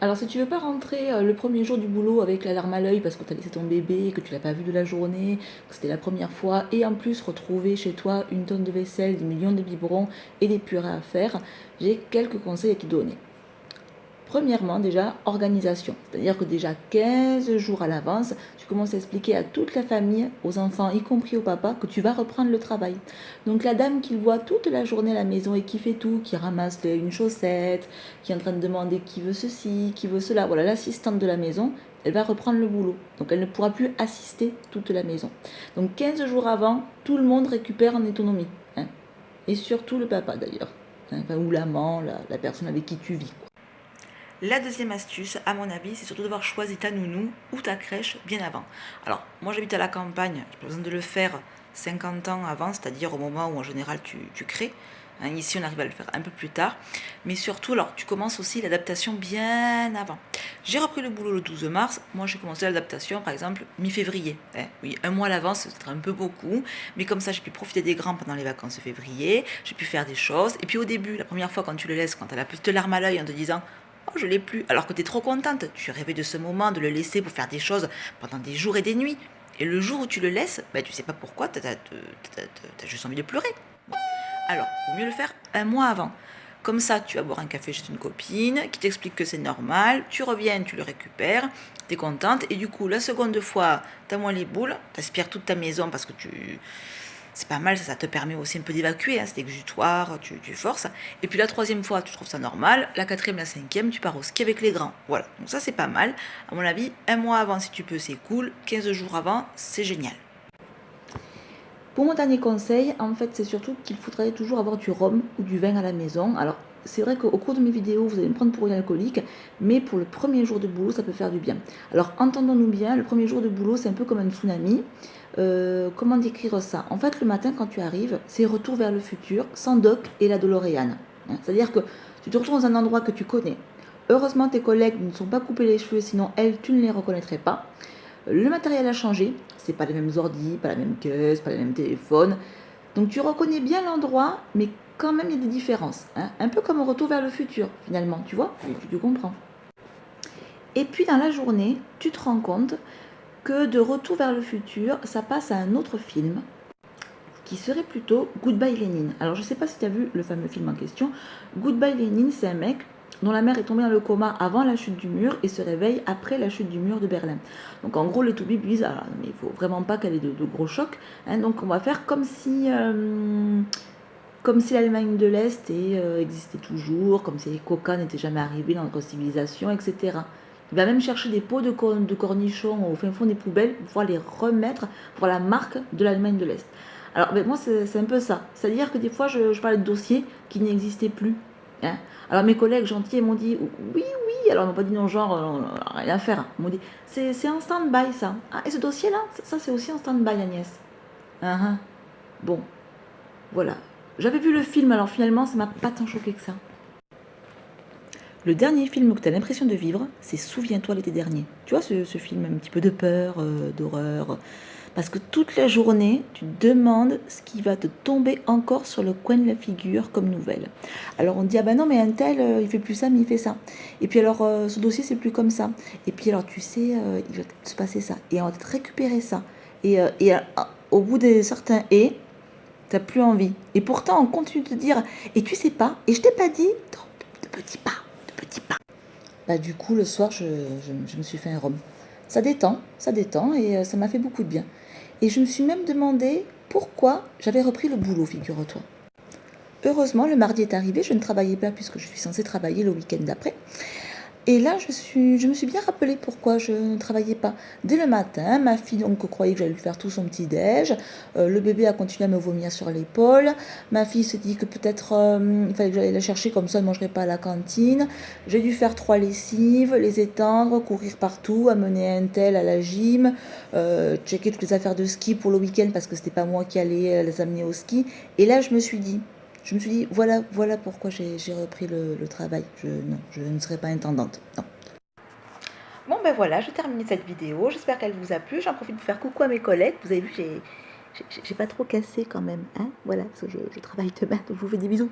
Alors si tu veux pas rentrer le premier jour du boulot avec la larme à l'œil parce que tu as laissé ton bébé, que tu l'as pas vu de la journée, que c'était la première fois, et en plus retrouver chez toi une tonne de vaisselle, des millions de biberons et des purées à faire, j'ai quelques conseils à te donner. Premièrement, déjà, organisation. C'est-à-dire que déjà 15 jours à l'avance, tu commences à expliquer à toute la famille, aux enfants, y compris au papa, que tu vas reprendre le travail. Donc la dame qui voit toute la journée à la maison et qui fait tout, qui ramasse une chaussette, qui est en train de demander qui veut ceci, qui veut cela, voilà, l'assistante de la maison, elle va reprendre le boulot. Donc elle ne pourra plus assister toute la maison. Donc 15 jours avant, tout le monde récupère en autonomie. Hein. Et surtout le papa d'ailleurs. Hein, enfin, ou l'amant, la personne avec qui tu vis. La deuxième astuce, à mon avis, c'est surtout d'avoir choisi ta nounou ou ta crèche bien avant. Alors, moi j'habite à la campagne, j'ai pas besoin de le faire 50 ans avant, c'est-à-dire au moment où en général tu crées. Hein, ici, on arrive à le faire un peu plus tard. Mais surtout, alors, tu commences aussi l'adaptation bien avant. J'ai repris le boulot le 12 mars. Moi, j'ai commencé l'adaptation, par exemple, mi-février. Hein. Oui, un mois à l'avance, c'est un peu beaucoup. Mais comme ça, j'ai pu profiter des grands pendant les vacances de février. J'ai pu faire des choses. Et puis au début, la première fois, quand tu le laisses, quand tu as la petite larme à l'œil en te disant « Oh, je l'ai plus », alors que tu es trop contente. Tu rêvais de ce moment, de le laisser pour faire des choses pendant des jours et des nuits. Et le jour où tu le laisses, ben, tu sais pas pourquoi, tu as juste envie de pleurer. Alors, il vaut mieux le faire un mois avant. Comme ça, tu vas boire un café chez une copine qui t'explique que c'est normal. Tu reviens, tu le récupères, tu es contente. Et du coup, la seconde fois, tu as moins les boules. Tu aspires toute ta maison parce que c'est pas mal, ça te permet aussi un peu d'évacuer. Hein, c'est exutoire, tu forces. Et puis la troisième fois, tu trouves ça normal. La quatrième, la cinquième, tu pars au ski avec les grands. Voilà, donc ça c'est pas mal. À mon avis, un mois avant si tu peux, c'est cool. 15 jours avant, c'est génial. Pour mon dernier conseil, en fait, c'est surtout qu'il faudrait toujours avoir du rhum ou du vin à la maison. Alors, c'est vrai qu'au cours de mes vidéos, vous allez me prendre pour une alcoolique, mais pour le premier jour de boulot, ça peut faire du bien. Alors, entendons-nous bien, le premier jour de boulot, c'est un peu comme un tsunami. Comment décrire ça? En fait, le matin, quand tu arrives, c'est retour vers le futur, sans Doc et la DeLorean. Hein, c'est-à-dire que tu te retrouves dans un endroit que tu connais. Heureusement, tes collègues ne sont pas coupés les cheveux, sinon elles, tu ne les reconnaîtrais pas. Le matériel a changé, c'est pas les mêmes ordi, pas la même caisse, pas les mêmes téléphones. Donc tu reconnais bien l'endroit, mais quand même il y a des différences. Hein. Un peu comme un retour vers le futur, finalement, tu vois, tu comprends. Et puis dans la journée, tu te rends compte que de retour vers le futur, ça passe à un autre film qui serait plutôt Goodbye Lénine. Alors je sais pas si tu as vu le fameux film en question. Goodbye Lénine, c'est un mec dont la mère est tombée dans le coma avant la chute du mur et se réveille après la chute du mur de Berlin. Donc en gros, les toubibs disent, alors, mais il faut vraiment pas qu'elle ait de gros chocs. Hein, donc on va faire comme si l'Allemagne de l'Est existait toujours, comme si les coca n'étaient jamais arrivés dans notre civilisation, etc. Il va même chercher des pots de cornichons au fin fond des poubelles pour pouvoir les remettre pour la marque de l'Allemagne de l'Est. Alors ben, moi c'est un peu ça. C'est-à-dire que des fois je parlais de dossiers qui n'existaient plus. Hein. Alors mes collègues gentils m'ont dit oui, oui, alors ils m'ont pas dit non genre rien à faire. Ils m'ont dit c'est en stand-by ça. Ah, et ce dossier-là, ça c'est aussi en stand-by Agnès. Bon, voilà. J'avais vu le film, alors finalement ça m'a pas tant choqué que ça. Le dernier film que tu as l'impression de vivre, c'est Souviens-toi l'été dernier. Tu vois ce film un petit peu de peur, d'horreur. Parce que toute la journée, tu te demandes ce qui va te tomber encore sur le coin de la figure comme nouvelle. Alors on dit, ah ben non, mais un tel, il fait plus ça, mais il fait ça. Et puis alors, ce dossier, c'est plus comme ça. Et puis alors, tu sais, il va se passer ça. Et on va te récupérer ça. Et au bout de certains t'as plus envie. Et pourtant, on continue de te dire, et tu sais pas, et je t'ai pas dit, de petits pas, de petits pas. Bah du coup, le soir, je me suis fait un rhum. Ça détend, et ça m'a fait beaucoup de bien. Et je me suis même demandé pourquoi j'avais repris le boulot, figure-toi. Heureusement, le mardi est arrivé, je ne travaillais pas puisque je suis censée travailler le week-end d'après. Et là, je me suis bien rappelé pourquoi je ne travaillais pas. Dès le matin, ma fille donc croyait que j'allais lui faire tout son petit-déj. Le bébé a continué à me vomir sur l'épaule. Ma fille s'est dit que peut-être il fallait que j'aille la chercher, comme ça elle ne mangerait pas à la cantine. J'ai dû faire 3 lessives, les étendre, courir partout, amener un tel à la gym, checker toutes les affaires de ski pour le week-end parce que c'était pas moi qui allais les amener au ski. Et là, je me suis dit, voilà pourquoi j'ai repris le travail. Non, je ne serai pas intendante. Non. Bon ben voilà, je termine cette vidéo. J'espère qu'elle vous a plu. J'en profite pour faire coucou à mes collègues. Vous avez vu, j'ai pas trop cassé quand même. Hein, voilà, parce que je travaille demain, donc je vous fais des bisous.